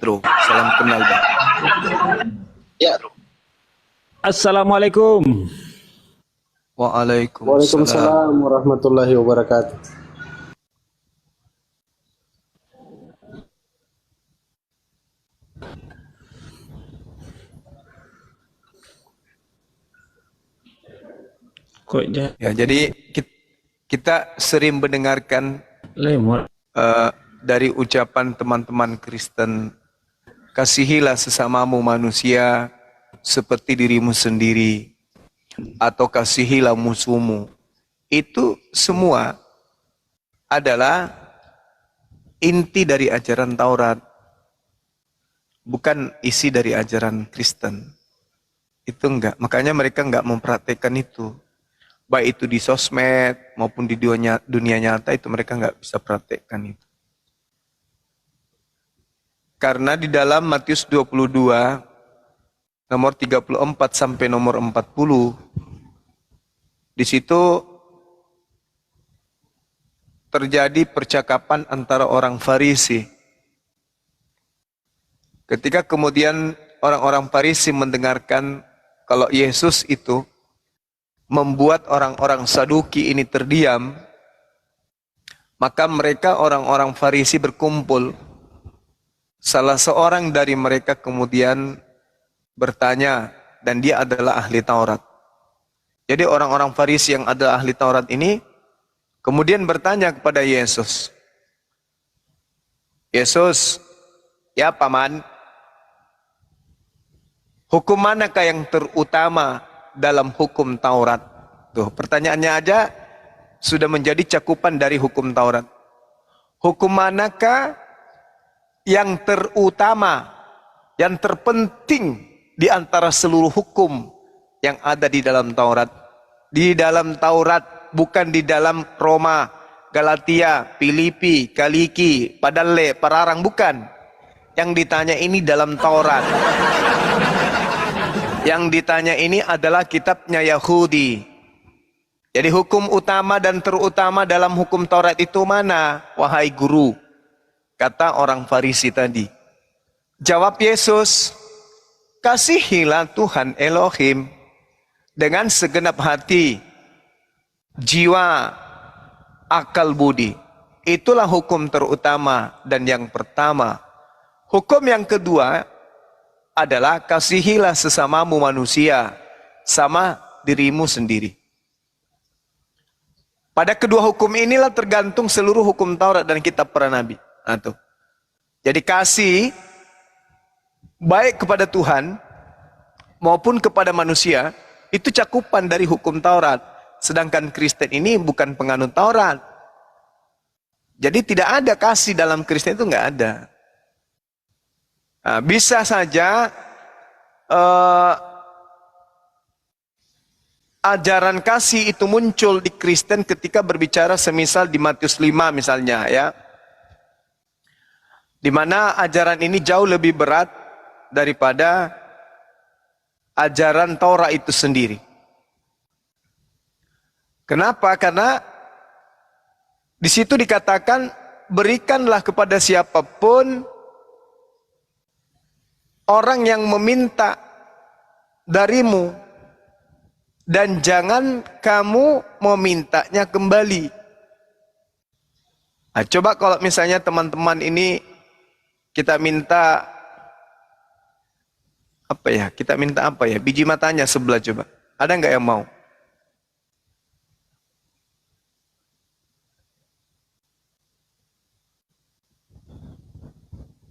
Bro, salam kenal Bang. Ya. Assalamualaikum. Waalaikumsalam warahmatullahi wabarakatuh. Ya, jadi kita sering mendengarkan dari ucapan teman-teman Kristen, kasihilah sesamamu manusia seperti dirimu sendiri, atau kasihilah musuhmu. Itu semua adalah inti dari ajaran Taurat, bukan isi dari ajaran Kristen. Itu enggak, makanya mereka enggak mempraktekkan itu. Baik itu di sosmed maupun di dunia nyata, itu mereka nggak bisa praktekkan itu. Karena di dalam Matius 22 nomor 34 sampai nomor 40, di situ terjadi percakapan antara orang Farisi. Ketika kemudian orang-orang Farisi mendengarkan kalau Yesus itu membuat orang-orang Saduki ini terdiam, maka mereka orang-orang Farisi berkumpul. Salah seorang dari mereka kemudian bertanya, dan dia adalah ahli Taurat. Jadi orang-orang Farisi yang adalah ahli Taurat ini kemudian bertanya kepada Yesus, "Yesus, ya Paman, hukum manakah yang terutama dalam hukum Taurat?" Tuh, pertanyaannya aja sudah menjadi cakupan dari hukum Taurat. Hukum manakah yang terutama, yang terpenting di antara seluruh hukum yang ada di dalam Taurat? Di dalam Taurat, bukan di dalam Roma, Galatia, Filipi, Kaliki, Padalle, Pararang, bukan. Yang ditanya ini dalam Taurat. Yang ditanya ini adalah kitabnya Yahudi. Jadi hukum utama dan terutama dalam hukum Taurat itu mana, wahai guru? Kata orang Farisi tadi. Jawab Yesus, kasihilah Tuhan Elohim dengan segenap hati, jiwa, akal budi. Itulah hukum terutama dan yang pertama. Hukum yang kedua adalah kasihilah sesamamu manusia sama dirimu sendiri. Pada kedua hukum inilah tergantung seluruh hukum Taurat dan kitab para nabi. Nah, jadi kasih baik kepada Tuhan maupun kepada manusia itu cakupan dari hukum Taurat. Sedangkan Kristen ini bukan penganut Taurat. Jadi tidak ada kasih dalam Kristen, itu nggak ada. Nah, bisa saja ajaran kasih itu muncul di Kristen ketika berbicara semisal di Matius 5 misalnya ya. Di mana ajaran ini jauh lebih berat daripada ajaran Taurat itu sendiri. Kenapa? Karena di situ dikatakan berikanlah kepada siapapun orang yang meminta darimu, dan jangan kamu memintanya kembali. Nah, coba kalau misalnya teman-teman ini kita minta apa ya? Kita minta apa ya? Biji matanya sebelah coba. Ada nggak yang mau?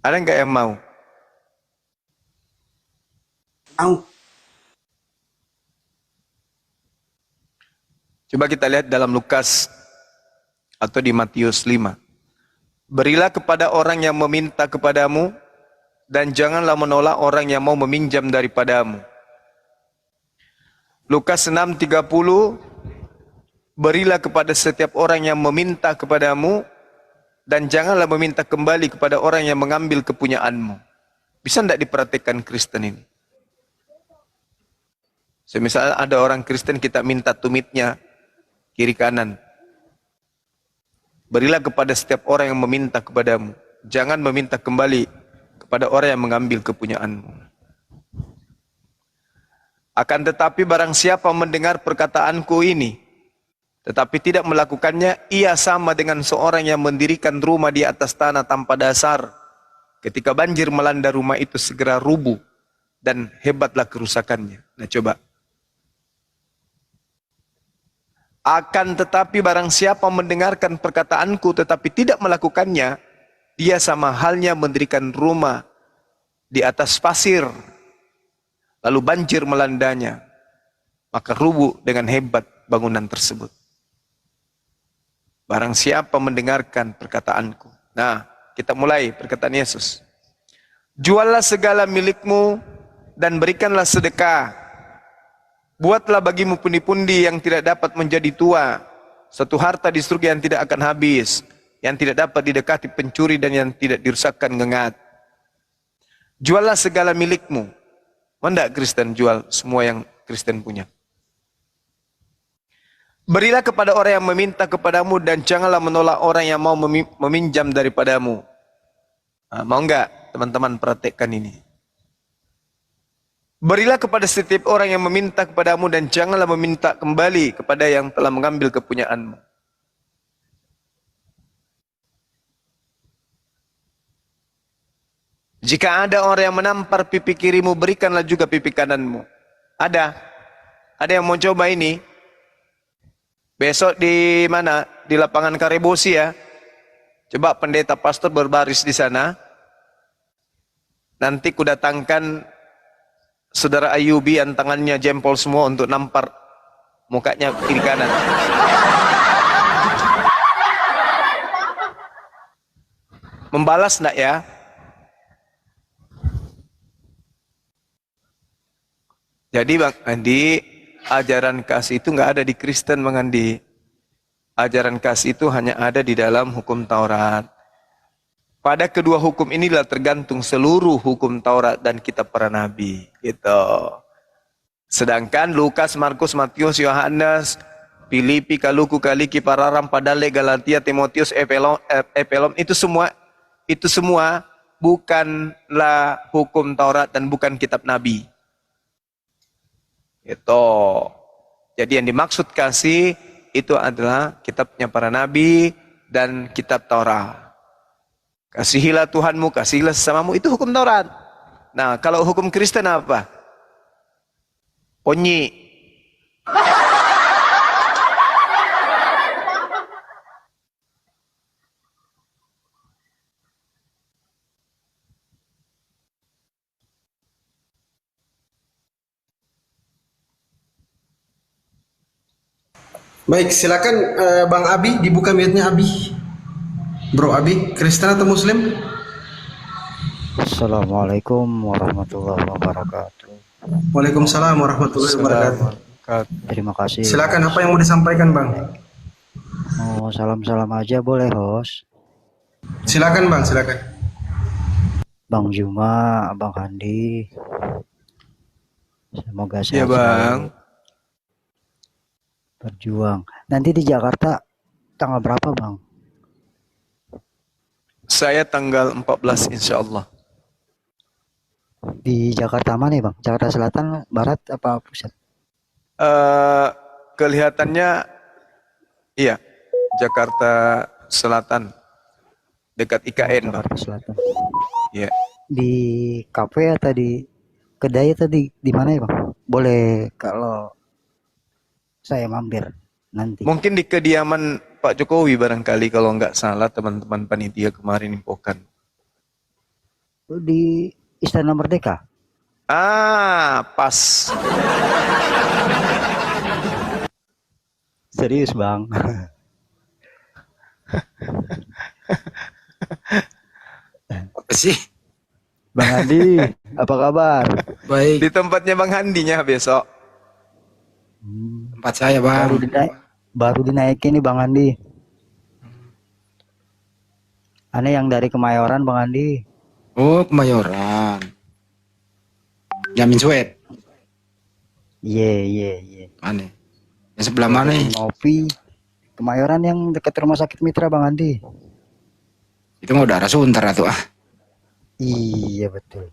Ada nggak yang mau? Coba kita lihat dalam Lukas atau di Matius 5. Berilah kepada orang yang meminta kepadamu, dan janganlah menolak orang yang mau meminjam daripadamu. Lukas 6:30, berilah kepada setiap orang yang meminta kepadamu, dan janganlah meminta kembali kepada orang yang mengambil kepunyaanmu. Bisa tidak diperhatikan Kristen ini? Semisal ada orang Kristen kita minta tumitnya kiri kanan. Berilah kepada setiap orang yang meminta kepadamu. Jangan meminta kembali kepada orang yang mengambil kepunyaanmu. Akan tetapi barang siapa mendengar perkataanku ini, tetapi tidak melakukannya, ia sama dengan seorang yang mendirikan rumah di atas tanah tanpa dasar. Ketika banjir melanda rumah itu segera rubuh dan hebatlah kerusakannya. Nah coba. Akan tetapi barang siapa mendengarkan perkataanku tetapi tidak melakukannya, dia sama halnya mendirikan rumah di atas pasir. Lalu banjir melandanya, maka rubuh dengan hebat bangunan tersebut. Barang siapa mendengarkan perkataanku. Nah, kita mulai perkataan Yesus. Juallah segala milikmu dan berikanlah sedekah. Buatlah bagimu pundi-pundi yang tidak dapat menjadi tua, satu harta di surga yang tidak akan habis, yang tidak dapat didekati pencuri dan yang tidak dirusakkan ngengat. Juallah segala milikmu. Hendak Kristen jual semua yang Kristen punya. Berilah kepada orang yang meminta kepadamu dan janganlah menolak orang yang mau meminjam daripadamu. Nah, mau enggak teman-teman praktekkan ini? Berilah kepada setiap orang yang meminta kepadamu dan janganlah meminta kembali kepada yang telah mengambil kepunyaanmu. Jika ada orang yang menampar pipi kirimu, berikanlah juga pipi kananmu. Ada? Ada yang mau coba ini? Besok di mana? Di lapangan Karebosi ya. Coba pendeta pastor berbaris di sana. Nanti kudatangkan saudara Ayubi yang tangannya jempol semua untuk nampar mukanya kiri kanan. Membalas enggak ya? Jadi Bang Andi, ajaran kasih itu nggak ada di Kristen Bang Andi. Ajaran kasih itu hanya ada di dalam hukum Taurat. Pada kedua hukum inilah tergantung seluruh hukum Taurat dan kitab para nabi. Gitu. Sedangkan Lukas, Markus, Matius, Yohanes, Filipi, Kaluku, Kaliki, Pararam, Padale, Galatia, Timotius, Epelom, itu semua bukanlah hukum Taurat dan bukan kitab nabi. Itu. Jadi yang dimaksud kasih itu adalah kitabnya para nabi dan kitab Taurat. Kasihilah Tuhanmu, kasihilah sesamamu, itu hukum Taurat. Nah, kalau hukum Kristen apa? Ponyi. Baik, silakan Bang Abi, dibuka mic-nya Abi. Bro Abi, Kristen atau Muslim? Assalamualaikum warahmatullahi wabarakatuh. Waalaikumsalam warahmatullahi wabarakatuh. Terima kasih. Silakan, apa yang mau disampaikan Bang? Oh, salam-salam aja boleh, host? Silakan Bang, silakan. Bang Juma, Bang Handi. Semoga sehat Ya Bang. selalu. Berjuang. Nanti di Jakarta tanggal berapa Bang? Saya tanggal 14 insya Allah. Di Jakarta mana ya Bang? Jakarta Selatan, Barat, apa pusat? Kelihatannya iya, Jakarta Selatan, dekat IKN Bang. Jakarta Selatan. Iya. Di kafe atau di kedai atau di mana ya Bang? Boleh kalau saya mampir nanti. Mungkin di kediaman Pak Jokowi barangkali kalau nggak salah teman-teman panitia kemarin infokan. Di Istana Merdeka. Ah, pas. Serius Bang. Apa sih? Bang Andi, apa kabar? Baik, Di tempatnya Bang Handinya besok. tempat saya Bang. Baru dinaikin nih Bang Andi. Aneh yang dari Kemayoran Bang Andi. Oh, Kemayoran. Jamin Suet. Iya. Aneh. Yang sebelah mana nih? Ngopi. Kemayoran yang dekat Rumah Sakit Mitra Bang Andi. Itu mah udah Sunter atau ah. Iya betul.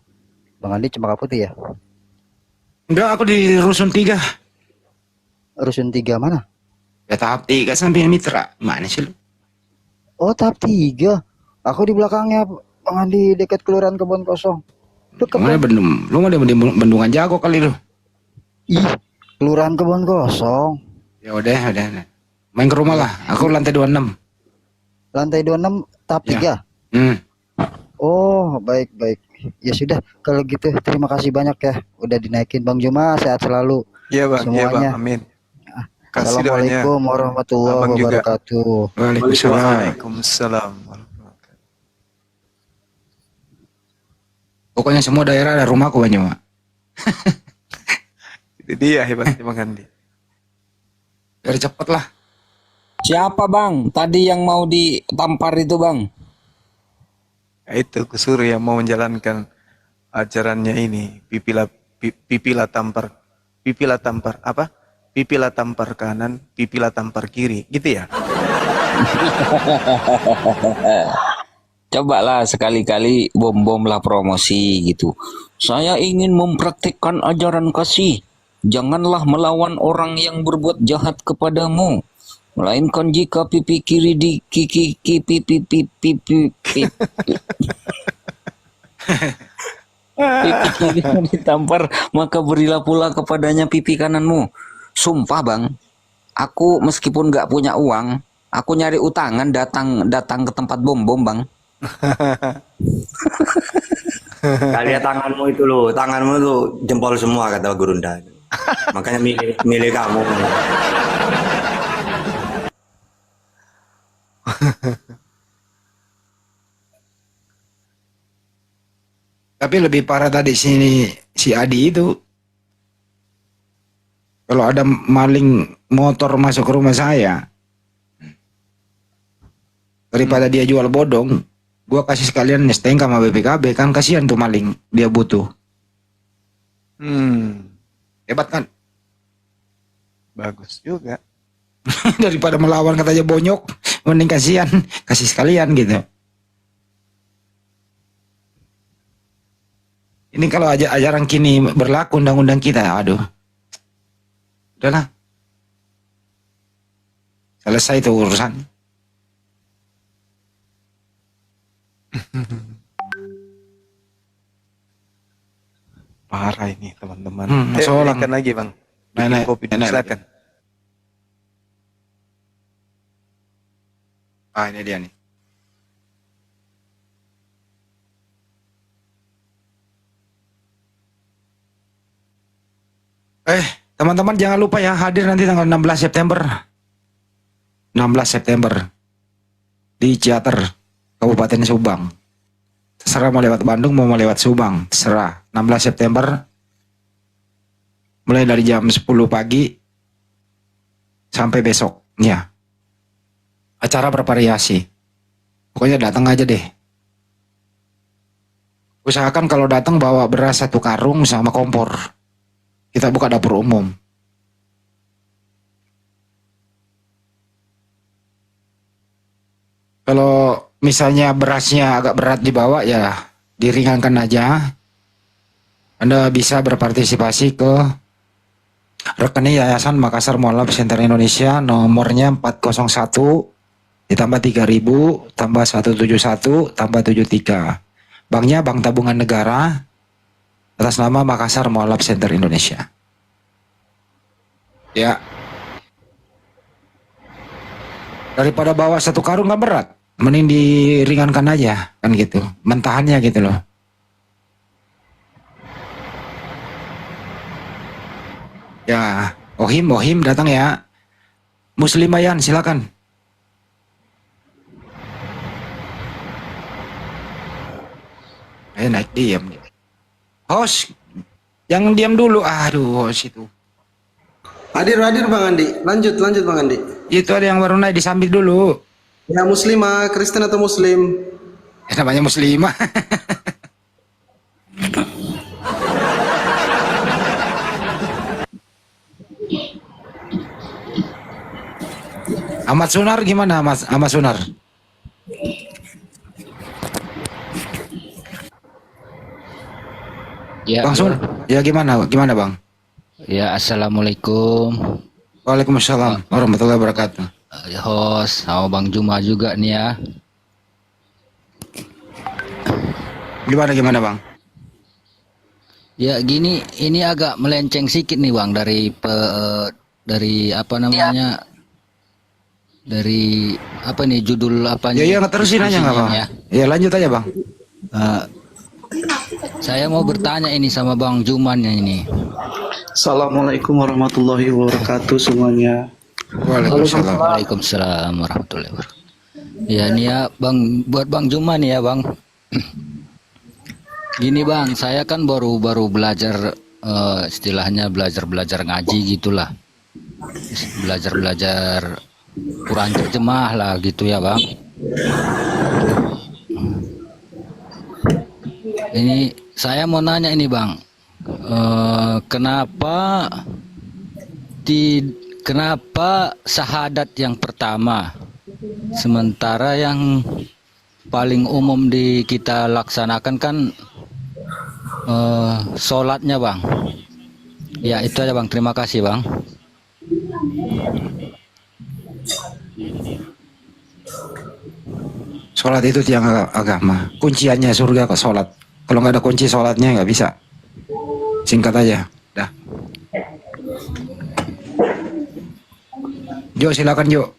Bang Andi cuma putih ya? Enggak, aku di rusun 3. Rusun 3 mana? Ya tahap 3 sampai mitra. Mana sih lu? Oh tahap 3. Aku di belakangnya Bang Andi dekat Kelurahan Kebon Kosong. Dekat Mana dong. lu mah di Bendungan Jago kali lu. Ih, Kelurahan Kebon Kosong. Ya udah. Main ke rumah lah. Aku lantai 26. Lantai 26 tahap Ya. 3. Oh, baik. Ya sudah, kalau gitu terima kasih banyak ya udah dinaikin Bang Juma, sehat selalu Iya bang, iya bang, semuanya. amin. Kasih doanya. Assalamualaikum warahmatullahi Abang juga. wabarakatuh. Waalaikumsalam. Waalaikumsalam. Pokoknya semua daerah ada rumahku Bang Juma. Itu dia hebatnya Bang Andi. Biar cepet lah. Siapa bang? Tadi yang mau ditampar itu bang? Ya, itu Kusuru yang mau menjalankan ajarannya ini. Pipila tampar apa? Pipila tampar kanan, pipila tampar kiri. Gitu ya? Cobalah sekali-kali bom-bom lah promosi gitu. Saya ingin mempraktikkan ajaran kasih. Janganlah melawan orang yang berbuat jahat kepadamu. Melainkan jika pipi kiri di pipi kiri ditampar, maka berilah pula kepadanya pipi kananmu. Sumpah bang, aku meskipun nggak punya uang, aku nyari utangan datang ke tempat bom-bom bang. Lihat tanganmu itu loh, tanganmu tuh jempol semua kata Gurunda. Makanya milih kamu. Tapi lebih parah tadi si Adi itu. Kalau ada maling motor masuk ke rumah saya, daripada dia jual bodong, gua kasih sekalian STNK sama BPKB, kan kasihan tuh maling, dia butuh. Hebat kan? Bagus juga. Daripada melawan katanya bonyok, mending kasihan, kasih sekalian gitu. Ini kalau ajaran kini berlaku undang-undang kita, aduh. Udahlah. Selesai itu urusan. Parah ini teman-teman. Solang. Naikkan lagi bang. Naik, Kopi naik. silakan. Ah, ini dia nih. Teman-teman jangan lupa ya hadir nanti tanggal 16 September. 16 September di Ciater, Kabupaten Subang. Terserah mau lewat Bandung mau lewat Subang, terserah. 16 September mulai dari jam 10 pagi sampai besok. Ya. Acara bervariasi. Pokoknya datang aja deh. Usahakan kalau datang bawa beras 1 karung sama kompor. Kita buka dapur umum. Kalau misalnya berasnya agak berat dibawa ya diringankan aja. Anda bisa berpartisipasi ke rekening Yayasan Makassar Mualaf Center Indonesia, nomornya 401 ditambah 3000 tambah 171 tambah 73. Banknya Bank Tabungan Negara atas nama Makassar Mualaf Center Indonesia. Ya. Daripada bawa 1 karung nggak berat, mending diringankan aja kan gitu. Mentahannya gitu loh. Ya, Ohim datang ya. Muslimayan silakan. Naik diam. Host, jangan diam dulu. Aduh, host itu. Hadir Bang Andi. Lanjut Bang Andi. Itu ada yang baru naik disambit dulu. Ya muslimah, Kristen atau Muslim? Namanya muslimah. Ahmad Sunar gimana Ahmad Sunar? Ya, Bang Sun, ya gimana Bang? ya assalamualaikum. Waalaikumsalam warahmatullahi wabarakatuh. Host sama Bang Juma juga nih ya. Gimana Bang? Ya gini, ini agak melenceng sedikit nih Bang dari apa namanya? Dari apa nih judul apanya? Ya terusin aja nggak Bang? diskusinya Ya lanjut aja Bang. Eh, saya mau bertanya ini sama Bang Juman ya ini. Assalamualaikum warahmatullahi wabarakatuh semuanya. Waalaikumsalam. Waalaikumsalam warahmatullahi wabarakatuh. Ya nih ya Bang, buat Bang Juman ya Bang. Gini Bang, saya kan baru belajar istilahnya belajar ngaji gitulah. Belajar Quran terjemah lah gitu ya Bang. Ini saya mau nanya ini Bang, kenapa syahadat yang pertama, sementara yang paling umum kita laksanakan kan sholatnya Bang. Ya itu aja Bang, terima kasih Bang. Sholat itu tiang agama. Kunciannya surga kok sholat. Kalau nggak ada kunci sholatnya nggak bisa. Singkat aja. Dah. Jo silakan Jo.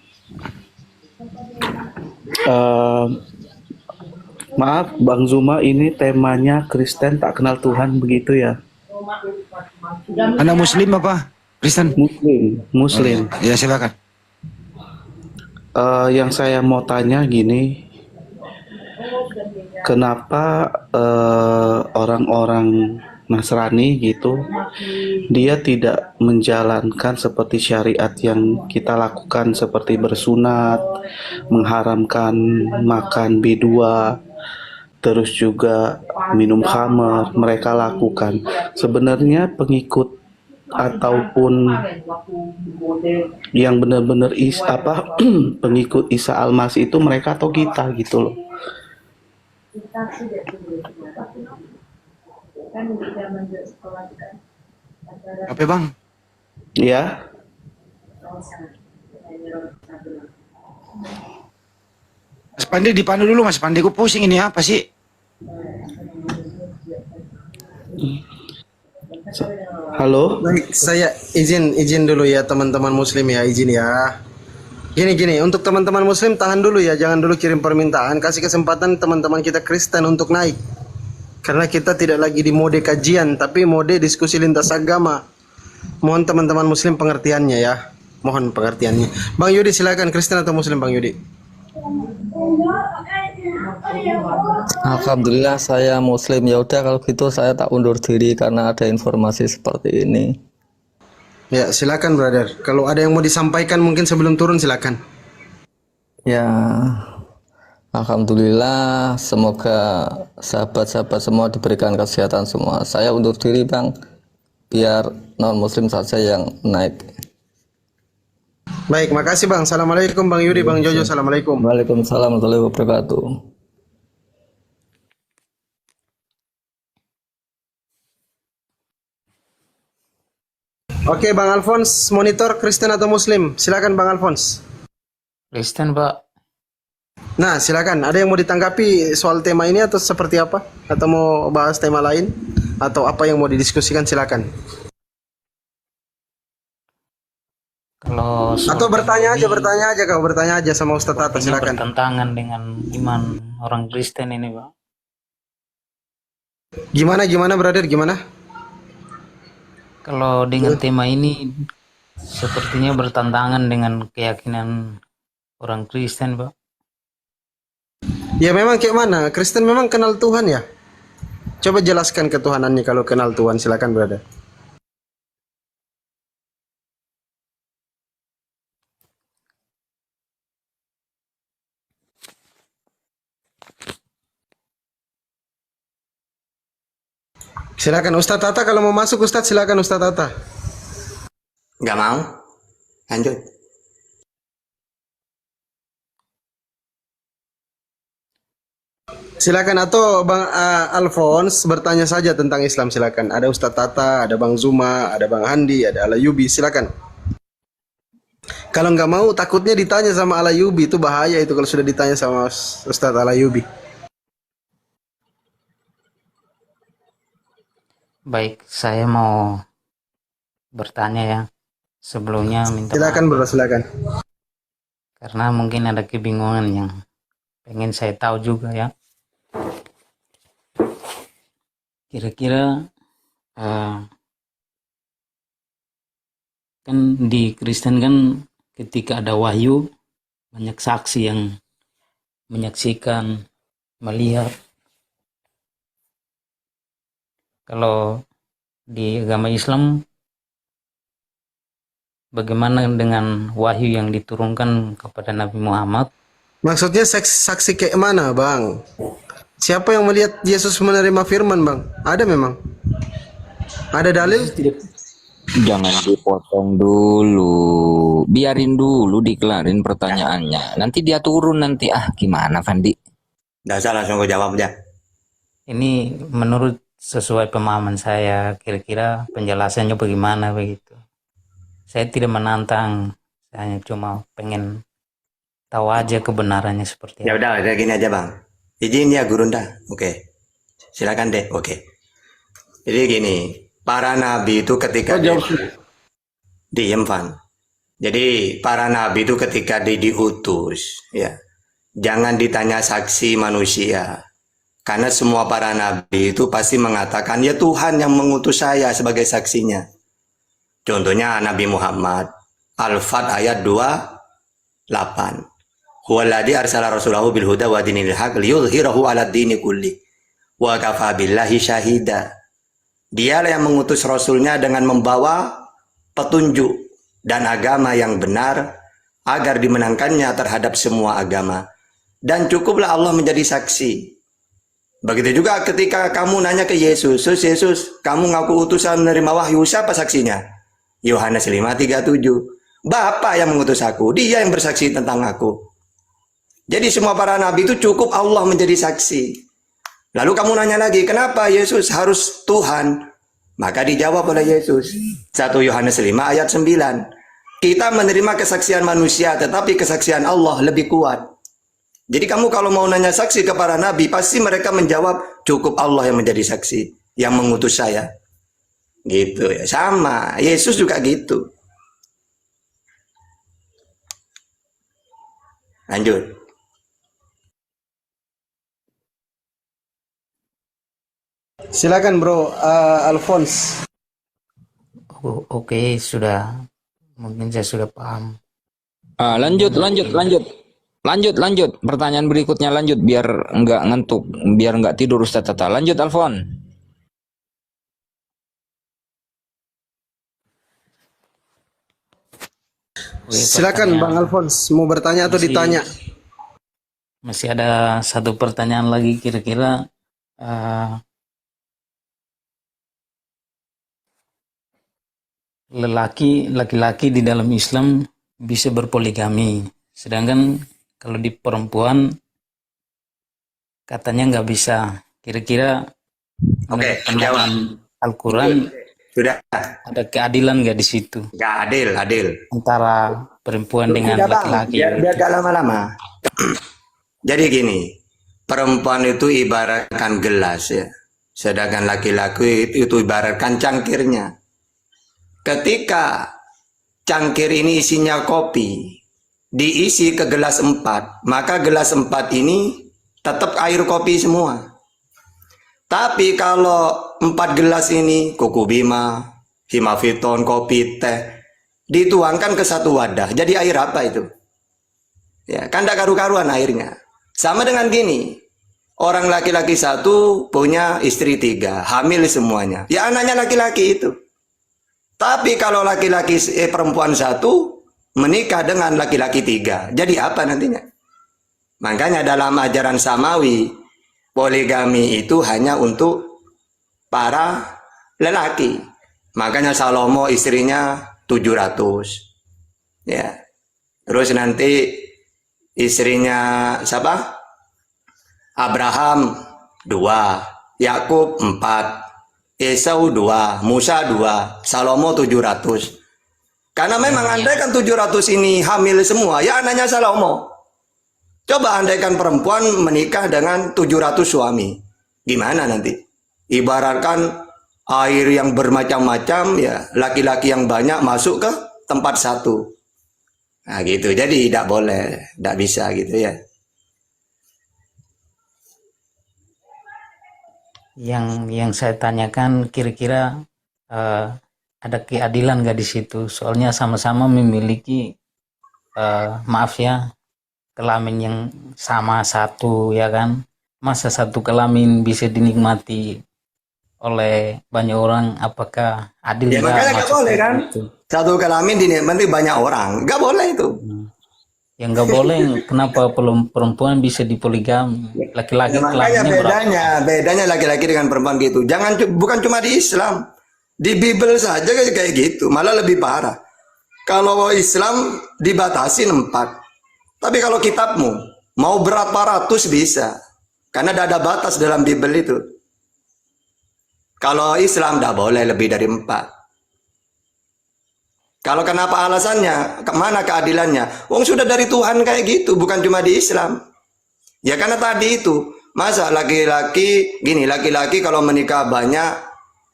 Maaf Bang Zuma, ini temanya Kristen tak kenal Tuhan begitu ya? Anda Muslim apa? Kristen? Muslim. Ya silakan. Yang saya mau tanya gini, kenapa orang-orang Nasrani gitu, dia tidak menjalankan seperti syariat yang kita lakukan seperti bersunat, mengharamkan makan B2, terus juga minum khamar, mereka lakukan. Sebenarnya pengikut ataupun yang benar-benar pengikut Isa Al-Masih itu mereka atau kita gitu loh. Apa Bang? Ya, Mas Pandi dipandu dulu Mas Pandi. Gue pusing ini apa sih? halo. Baik, saya izin dulu ya teman-teman muslim ya, izin ya. Gini, untuk teman-teman muslim tahan dulu ya, jangan dulu kirim permintaan, kasih kesempatan teman-teman kita Kristen untuk naik. Karena kita tidak lagi di mode kajian, tapi mode diskusi lintas agama. Mohon teman-teman muslim pengertiannya ya. Mohon pengertiannya. Bang Yudi silakan, Kristen atau muslim Bang Yudi? Alhamdulillah saya muslim. Ya udah kalau gitu saya tak undur diri karena ada informasi seperti ini. Ya, silakan brother. Kalau ada yang mau disampaikan mungkin sebelum turun silakan. Ya, alhamdulillah semoga sahabat-sahabat semua diberikan kesehatan semua. Saya undur diri Bang, biar non muslim saja yang naik. Baik, makasih Bang. Assalamualaikum Bang Yudi, Bang Jojo. Assalamualaikum. Waalaikumsalam warahmatullahi wabarakatuh. Oke, Bang Alphonse, monitor Kristen atau Muslim? Silakan Bang Alphonse. Kristen, Pak. Nah, silakan. Ada yang mau ditanggapi soal tema ini atau seperti apa? Atau mau bahas tema lain? Atau apa yang mau didiskusikan? Silakan. Kalau Atau bertanya aja, kau bertanya aja sama Ustadz Tata. Silakan. bertentangan dengan iman orang Kristen ini, Pak. Gimana, brother? Gimana? Kalau dengan tema ini sepertinya bertentangan dengan keyakinan orang Kristen, Pak. Ya memang kayak mana? Kristen memang kenal Tuhan ya? Coba jelaskan ketuhanannya kalau kenal Tuhan. Silakan, brother. Silakan Ustadz Tata, kalau mau masuk Ustadz, silakan Ustadz Tata. Nggak mau. Lanjut. Silakan, atau Bang Alphonse bertanya saja tentang Islam, silakan. Ada Ustadz Tata, ada Bang Zuma, ada Bang Handi, ada Alayubi, silakan. Kalau nggak mau, takutnya ditanya sama Alayubi, itu bahaya itu kalau sudah ditanya sama Ustadz Alayubi. Baik, saya mau bertanya ya. Sebelumnya minta Silakan maaf bro, silakan. karena mungkin ada kebingungan yang pengen saya tahu juga ya. Kira-kira kan di Kristen kan ketika ada wahyu banyak saksi yang menyaksikan, melihat. Kalau di agama Islam bagaimana dengan wahyu yang diturunkan kepada Nabi Muhammad? Maksudnya saksi kayak mana, Bang? Siapa yang melihat Yesus menerima firman, Bang? Ada memang? Ada dalil? Jangan dipotong dulu, biarin dulu dikelarin pertanyaannya. Nanti dia turun nanti, gimana Fandi? Nggak usah langsung gue jawab aja. Ini menurut sesuai pemahaman saya, kira-kira penjelasannya bagaimana begitu. Saya tidak menantang, saya hanya cuma pengen tahu aja kebenarannya seperti Ya apa. udah gini aja bang. Izin ya Gurunda. Oke. Silakan deh. Oke. Jadi gini, para nabi itu ketika diem Van. Jadi para nabi itu ketika diutus, ya, jangan ditanya saksi manusia. Karena semua para nabi itu pasti mengatakan, ya Tuhan yang mengutus saya sebagai saksinya. Contohnya Nabi Muhammad, Al-Fat ayat 28. Huwaladzi arsala rasulahu bil huda wa dinil haq liyudhhirahu 'ala dini kulli wa kafa billahi syahida. Dialah yang mengutus rasulnya dengan membawa petunjuk dan agama yang benar agar dimenangkannya terhadap semua agama. Dan cukuplah Allah menjadi saksi. Begitu juga ketika kamu nanya ke Yesus, Yesus, kamu ngaku utusan menerima wahyu, siapa saksinya? Yohanes 5:37. Bapa yang mengutus aku, dia yang bersaksi tentang aku. Jadi semua para nabi itu cukup Allah menjadi saksi. Lalu kamu nanya lagi, kenapa Yesus harus Tuhan? Maka dijawab oleh Yesus. 1 Yohanes 5 ayat 9. Kita menerima kesaksian manusia, tetapi kesaksian Allah lebih kuat. Jadi kamu kalau mau nanya saksi ke para nabi, pasti mereka menjawab, cukup Allah yang menjadi saksi, yang mengutus saya. Gitu ya, sama. Yesus juga gitu. Lanjut. Silakan bro, Alphonse. Oke, sudah. Mungkin saya sudah paham. Lanjut. Pertanyaan berikutnya lanjut, biar nggak ngantuk, biar nggak tidur Ustaz Tata. Lanjut Alfon. Oke, Silakan Bang Alphonse, mau bertanya atau ditanya? Masih ada satu pertanyaan lagi, kira-kira laki-laki di dalam Islam bisa berpoligami, sedangkan kalau di perempuan katanya nggak bisa. Kira-kira Oke, pendapat Al-Quran sudah. ada keadilan nggak di situ Nggak adil. antara perempuan dengan Sudah, Bang. laki-laki? Biar gak lama-lama. Jadi gini, perempuan itu ibaratkan gelas ya, sedangkan laki-laki itu ibaratkan cangkirnya. Ketika cangkir ini isinya kopi, diisi ke gelas 4, maka gelas 4 ini tetap air kopi semua. Tapi kalau 4 gelas ini, Kuku Bima, Himaviton, kopi, teh, dituangkan ke satu wadah, jadi air apa itu? Ya, kan tidak karu-karuan airnya. Sama dengan gini, orang laki-laki satu punya istri 3, hamil semuanya. Ya anaknya laki-laki itu. Tapi kalau perempuan satu menikah dengan laki-laki 3, jadi apa nantinya? Makanya dalam ajaran Samawi, poligami itu hanya untuk para lelaki. Makanya Salomo istrinya 700. Ya. Terus nanti istrinya siapa? Abraham 2, Yakub 4, Esau 2, Musa 2, Salomo 700. Karena memang andaikan 700 ini hamil semua, ya anaknya Salomo. Coba andaikan perempuan menikah dengan 700 suami. Gimana nanti? Ibaratkan air yang bermacam-macam, ya laki-laki yang banyak masuk ke tempat satu. Nah gitu, jadi tidak boleh, tidak bisa gitu ya. Yang saya tanyakan kira-kira ada keadilan nggak di situ? Soalnya sama-sama memiliki maaf ya, kelamin yang sama satu ya kan? Masa satu kelamin bisa dinikmati oleh banyak orang? Apakah adil? Ya makanya nggak boleh kan? Itu? Satu kelamin dinikmati banyak orang, nggak boleh itu. Yang nggak boleh, kenapa perempuan bisa dipoligami? Laki-laki Ya, makanya kelaminnya bedanya laki-laki dengan perempuan gitu. Bukan cuma di Islam, di Bible saja kayak gitu, malah lebih parah. Kalau Islam dibatasi 4, tapi kalau kitabmu mau berapa ratus bisa, karena tidak ada batas dalam Bible itu. Kalau Islam tidak boleh lebih dari 4. Kalau kenapa alasannya, kemana keadilannya? Wong sudah dari Tuhan kayak gitu, bukan cuma di Islam. Ya karena tadi itu, masa laki-laki kalau menikah banyak,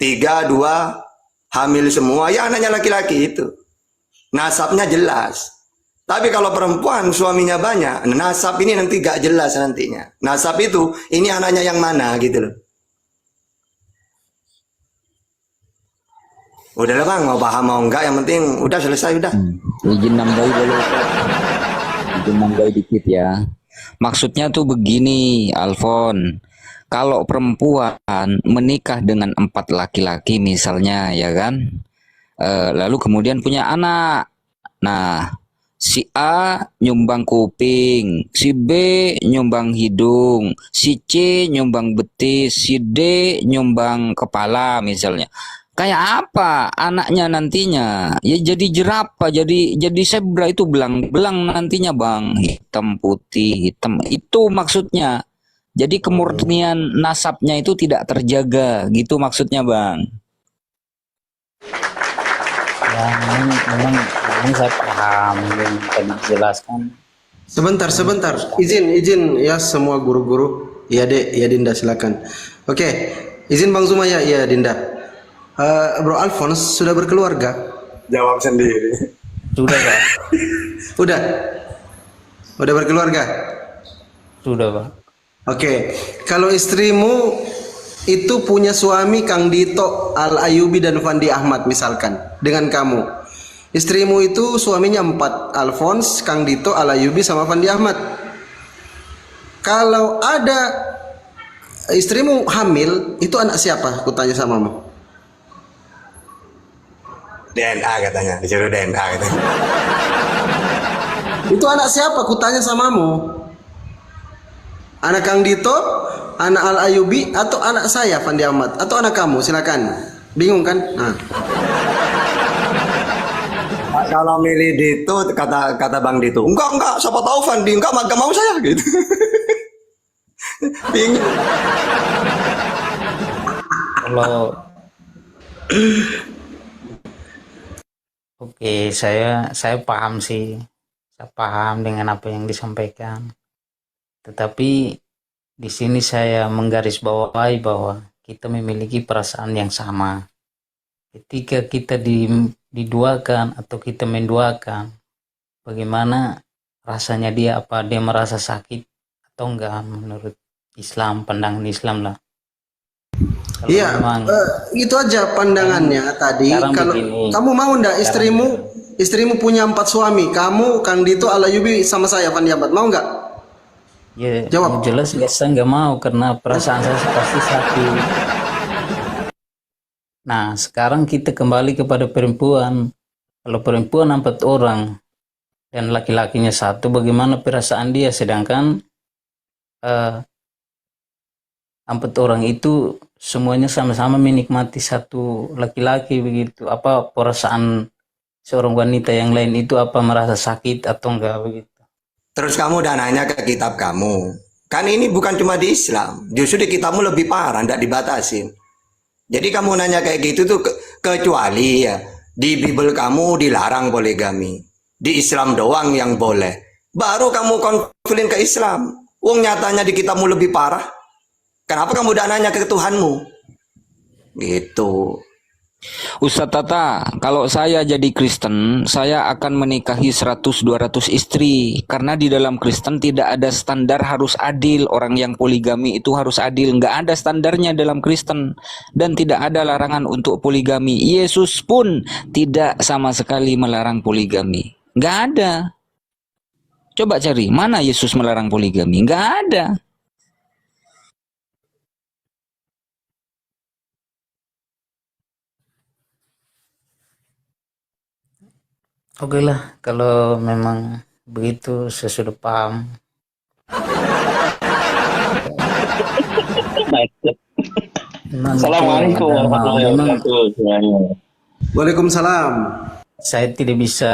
3, 2, hamil semua, ya anaknya laki-laki itu. Nasabnya jelas. Tapi kalau perempuan suaminya banyak, nasab ini nanti gak jelas nantinya. Nasab itu, ini anaknya yang mana gitu loh. Udah lah bang, mau paham mau enggak, yang penting udah selesai udah. Izin nambahin boleh Ustaz? Izin nambahin dikit ya. Maksudnya tuh begini, Alfon. Kalau perempuan menikah dengan 4 laki-laki misalnya, ya kan? Lalu kemudian punya anak. Nah, si A nyumbang kuping, si B nyumbang hidung, si C nyumbang betis, si D nyumbang kepala misalnya. Kayak apa anaknya nantinya? Ya jadi jerapah, jadi zebra, itu belang-belang nantinya bang, hitam putih hitam, itu maksudnya. Jadi kemurnian nasabnya itu tidak terjaga, gitu maksudnya bang. Ya, memang saya paham yang tadi dijelaskan. Sebentar. Izin ya semua guru-guru. Ya Dek, ya Dinda silakan. Oke, izin Bang Zuma ya Dinda. Bro Alphonse sudah berkeluarga? Jawab sendiri. Sudah Pak. Udah berkeluarga? Sudah Pak. Oke, kalau istrimu itu punya suami Kang Dito, Al Ayubi dan Fandi Ahmad misalkan, dengan kamu. Istrimu itu suaminya 4, Alphonse, Kang Dito, Al Ayubi sama Fandi Ahmad. Kalau ada istrimu hamil, itu anak siapa? Aku tanya samamu. DNA katanya, disuruh DNA katanya. Itu anak siapa? Aku tanya samamu. Anak Kang Dito, anak Al Ayubi, atau anak saya Fandi Ahmad, atau anak kamu? Silakan. Bingung kan? Nah. Kalau milih Dito, kata Bang Dito, enggak, siapa tahu Fandi, enggak mau saya gitu. Bingung. Kalau oke, saya paham sih. Saya paham dengan apa yang disampaikan. Tetapi di sini saya menggarisbawahi bahwa kita memiliki perasaan yang sama. Ketika kita diduakan atau kita menduakan, bagaimana rasanya dia, apa dia merasa sakit atau enggak menurut Islam, pandangan Islam lah. Iya, itu aja pandangannya tadi. Kalau begini, kamu mau ndak istrimu punya 4 suami, kamu Kang Dito, Al Ayubi sama saya Fandi Ahmad, mau nggak? ya Jawab. jelas saya nggak mau karena perasaan saya pasti sakit. Nah, sekarang kita kembali kepada perempuan. Kalau perempuan 4 orang dan laki-lakinya 1, bagaimana perasaan dia? Sedangkan 4 orang itu semuanya sama-sama menikmati satu laki-laki begitu. Apa perasaan seorang wanita yang lain itu, apa merasa sakit atau enggak begitu? Terus kamu udah nanya ke kitab kamu. Kan ini bukan cuma di Islam, justru di kitabmu lebih parah, tidak dibatasin. Jadi kamu nanya kayak gitu tuh kecuali ya di Bible kamu dilarang poligami, di Islam doang yang boleh. Baru kamu konfirm ke Islam. Wong nyatanya di kitabmu lebih parah. Kenapa kamu udah nanya ke Tuhanmu? Gitu. Ustadz Tata, kalau saya jadi Kristen, saya akan menikahi 100-200 istri. Karena di dalam Kristen tidak ada standar harus adil. Orang yang poligami itu harus adil. Nggak ada standarnya dalam Kristen. Dan tidak ada larangan untuk poligami. Yesus pun tidak sama sekali melarang poligami. Nggak ada. Coba cari, mana Yesus melarang poligami? Nggak ada. Oke lah, kalau memang begitu saya sudah paham. Memang Assalamualaikum itu ada warahmatullahi memang wabarakatuh. Waalaikumsalam. saya tidak bisa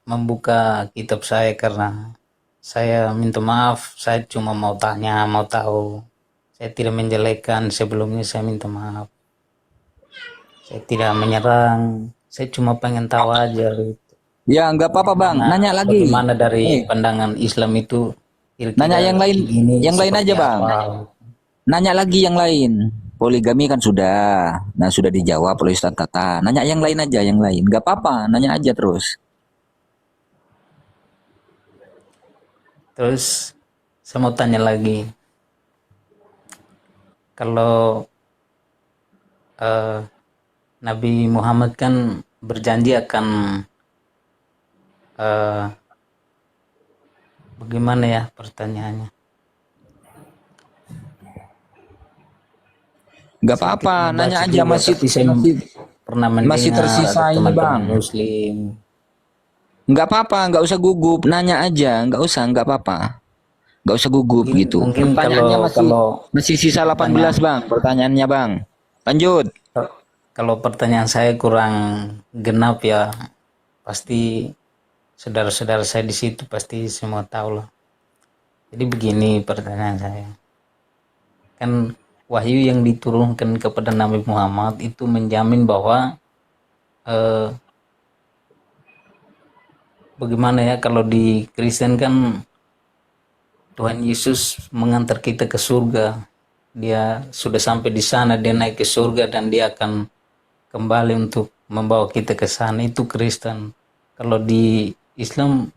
membuka kitab saya karena saya minta maaf, saya cuma mau tanya, mau tahu. Saya tidak menjelekkan, sebelumnya saya minta maaf. Saya tidak menyerang, saya cuma pengen tahu aja gitu. Ya, nggak apa-apa bang. Nah, Nanya lagi. bagaimana dari pandangan Islam itu kira-kira Nanya yang lain, ini yang lain seperti aja bang. apa? Nanya lagi yang lain. Poligami kan sudah. Nah sudah dijawab oleh Ustadz Tata. Nanya yang lain aja, yang lain. Nggak apa-apa, nanya aja terus. Terus saya mau tanya lagi, kalau Nabi Muhammad kan berjanji akan bagaimana ya pertanyaannya? Nggak Sedikit apa-apa, membaca nanya aja. juga, Masih tapi saya pernah mendengar masih tersisa ada ini teman-teman bang. Muslim. Nggak apa-apa, nggak usah gugup. Nanya aja, nggak usah, nggak apa-apa. Nggak usah gugup gitu. Mungkin Pertanyaannya kalau masih sisa 18 bang. Pertanyaannya bang. Lanjut. kalau pertanyaan saya kurang genap ya, pasti saudara-saudara saya di situ pasti semua tahu lah. Jadi begini pertanyaan saya, kan wahyu yang diturunkan kepada Nabi Muhammad itu menjamin bahwa bagaimana ya, kalau di Kristen kan Tuhan Yesus mengantar kita ke surga. Dia sudah sampai di sana, dia naik ke surga dan dia akan kembali untuk membawa kita ke sana. Itu Kristen. Kalau di Islam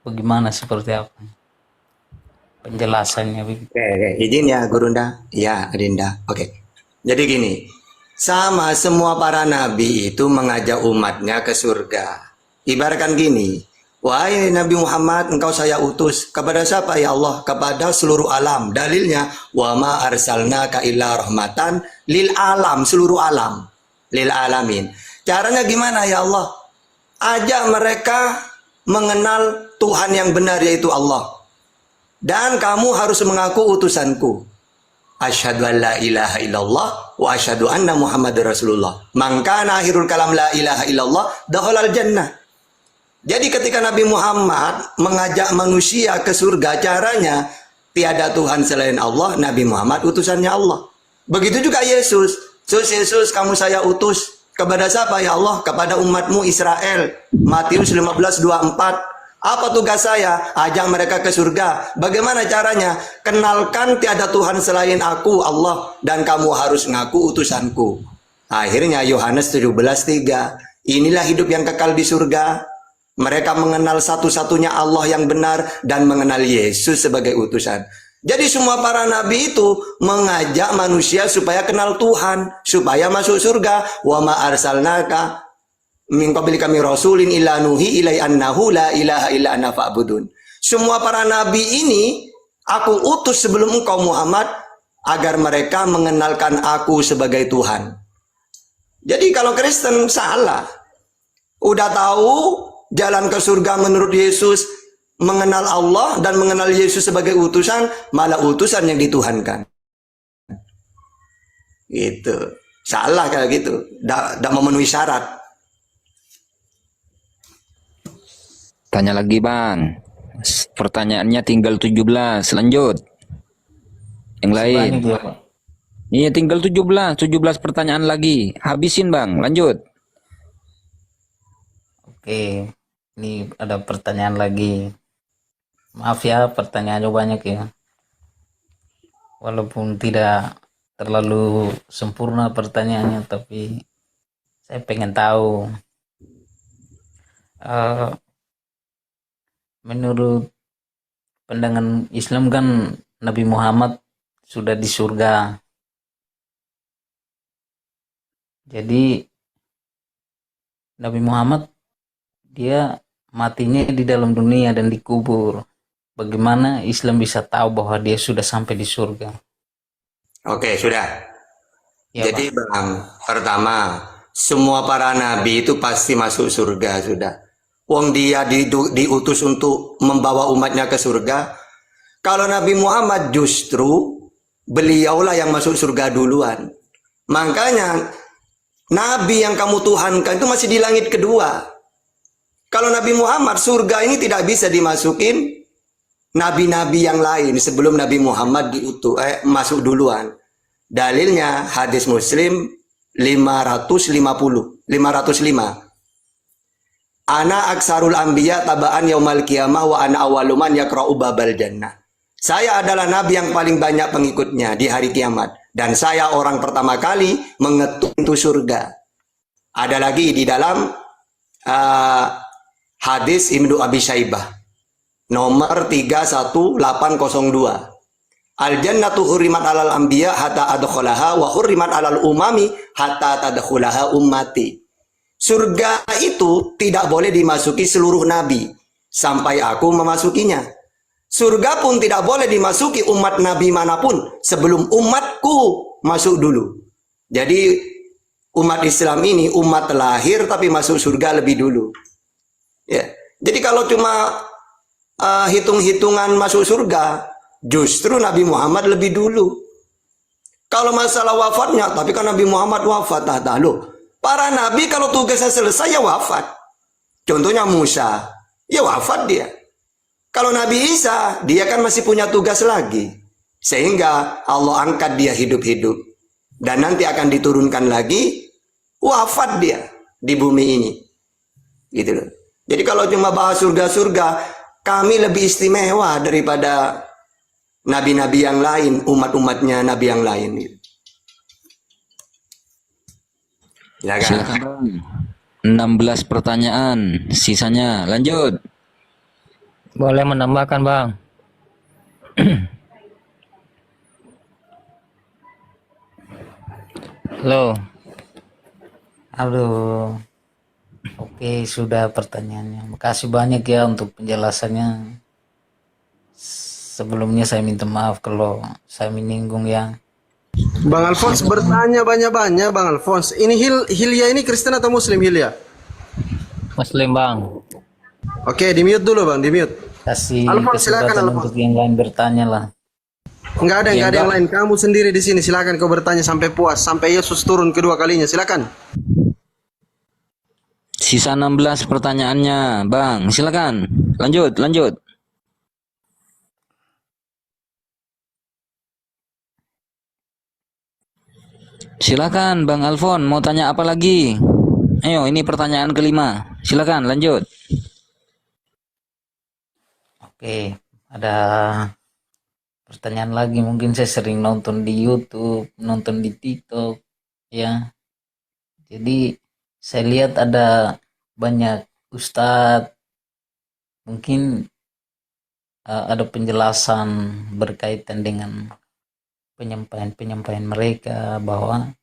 bagaimana, seperti apa penjelasannya begitu? Oke, izin ya Gurunda. Ya, Adinda. Oke. Jadi gini, sama semua para nabi itu mengajak umatnya ke surga. Ibaratkan gini, wahai Nabi Muhammad, engkau saya utus kepada siapa ya Allah? Kepada seluruh alam. Dalilnya, wa ma arsalnaka illa rahmatan lil alam, seluruh alam. Lil alamin. Caranya gimana ya Allah? Ajak mereka mengenal Tuhan yang benar, yaitu Allah. Dan kamu harus mengaku utusanku. Asyhadu an la ilaha illallah wa asyhadu anna Muhammadar Rasulullah. Man kana akhirul kalam la ilaha illallah dakhalal jannah. Jadi ketika Nabi Muhammad mengajak manusia ke surga, caranya tiada Tuhan selain Allah, Nabi Muhammad utusannya Allah. Begitu juga Yesus. Yesus, kamu saya utus kepada siapa ya Allah? Kepada umatmu Israel. Matius 15:24. Apa tugas saya? Ajak mereka ke surga. Bagaimana caranya? Kenalkan tiada Tuhan selain aku, Allah, dan kamu harus ngaku utusanku. Akhirnya Yohanes 17:3. Inilah hidup yang kekal di surga. Mereka mengenal satu-satunya Allah yang benar dan mengenal Yesus sebagai utusan. Jadi semua para nabi itu mengajak manusia supaya kenal Tuhan, supaya masuk surga. Wa ma arsalnaka min qablika min rasulin illa nuhi ilai annahu la ilaha illa ana fa'budun. Semua para nabi ini aku utus sebelum engkau Muhammad agar mereka mengenalkan aku sebagai Tuhan. Jadi kalau Kristen salah. Udah tahu jalan ke surga menurut Yesus, mengenal Allah dan mengenal Yesus sebagai utusan, malah utusan yang dituhankan. Gitu. Salah kayak gitu. Tidak memenuhi syarat. Tanya lagi bang. Pertanyaannya tinggal 17. Lanjut. Yang Masih lain. banyak ya, Pak. Iya, tinggal 17 pertanyaan lagi. Habisin, Bang. Lanjut. Oke, ini ada pertanyaan lagi. Maaf ya, pertanyaannya banyak ya. Walaupun tidak terlalu sempurna pertanyaannya, tapi saya pengen tahu. eh, Menurut pandangan Islam kan Nabi Muhammad sudah di surga. Jadi Nabi Muhammad dia matinya di dalam dunia dan dikubur. Bagaimana Islam bisa tahu bahwa dia sudah sampai di surga? Oke, sudah. Ya, Jadi Pak. Bang, pertama, semua para nabi itu pasti masuk surga sudah. Wong dia diutus untuk membawa umatnya ke surga. Kalau Nabi Muhammad justru beliaulah yang masuk surga duluan. Makanya nabi yang kamu tuhankan itu masih di langit kedua. Kalau Nabi Muhammad, surga ini tidak bisa dimasukin nabi-nabi yang lain sebelum Nabi Muhammad masuk duluan. Dalilnya hadis Muslim 505. Ana aksarul anbiya tabaan yaumal qiyamah wa ana awaluman yakra'u babal jannah. Saya adalah nabi yang paling banyak pengikutnya di hari kiamat dan saya orang pertama kali mengetuk pintu surga. Ada lagi di dalam hadis Ibnu Abi Syaibah nomor 31802. Al jannatu hurrimat alal anbiya hatta adkhulaha wa hurrimat alal umami hatta tadkhulaha ummati. Surga itu tidak boleh dimasuki seluruh nabi sampai aku memasukinya. Surga pun tidak boleh dimasuki umat nabi manapun sebelum umatku masuk dulu. Jadi umat Islam ini umat lahir tapi masuk surga lebih dulu. Ya. Jadi kalau cuma hitung-hitungan masuk surga, justru Nabi Muhammad lebih dulu. Kalau masalah wafatnya, tapi kan Nabi Muhammad wafat, loh. Para nabi kalau tugasnya selesai ya wafat. Contohnya Musa, ya wafat dia. Kalau Nabi Isa, dia kan masih punya tugas lagi. Sehingga Allah angkat dia hidup-hidup. Dan nanti akan diturunkan lagi, wafat dia di bumi ini. Gitu loh. Jadi kalau cuma bahas surga-surga, kami lebih istimewa daripada nabi-nabi yang lain, umat-umatnya nabi yang lain. Silakan, Bang. 16 pertanyaan, sisanya lanjut. Boleh menambahkan, Bang? Halo. Halo. Oke, sudah pertanyaannya. Makasih banyak ya untuk penjelasannya. Sebelumnya saya minta maaf kalau saya menyinggung ya. Bang Alphonse bertanya banyak-banyak, Bang Alphonse. Ini Hilya ini Kristen atau Muslim, Hilya? Muslim, Bang. Oke, di mute dulu, Bang, di mute. Kasih Alphonse, silakan, kesempatan Alphonse. untuk yang lain bertanya lah. Enggak ada Ya, yang enggak. lain. Kamu sendiri di sini. Silakan kau bertanya sampai puas, sampai Yesus turun kedua kalinya. Silakan. Sisa 16 pertanyaannya, Bang. Silakan. Lanjut. Silakan, Bang Alfon. Mau tanya apa lagi? Ayo, ini pertanyaan kelima. Silakan, lanjut. Oke, ada pertanyaan lagi. Mungkin saya sering nonton di YouTube, nonton di TikTok, ya. Jadi saya lihat ada banyak ustadz, mungkin ada penjelasan berkaitan dengan penyampaian mereka, bahwa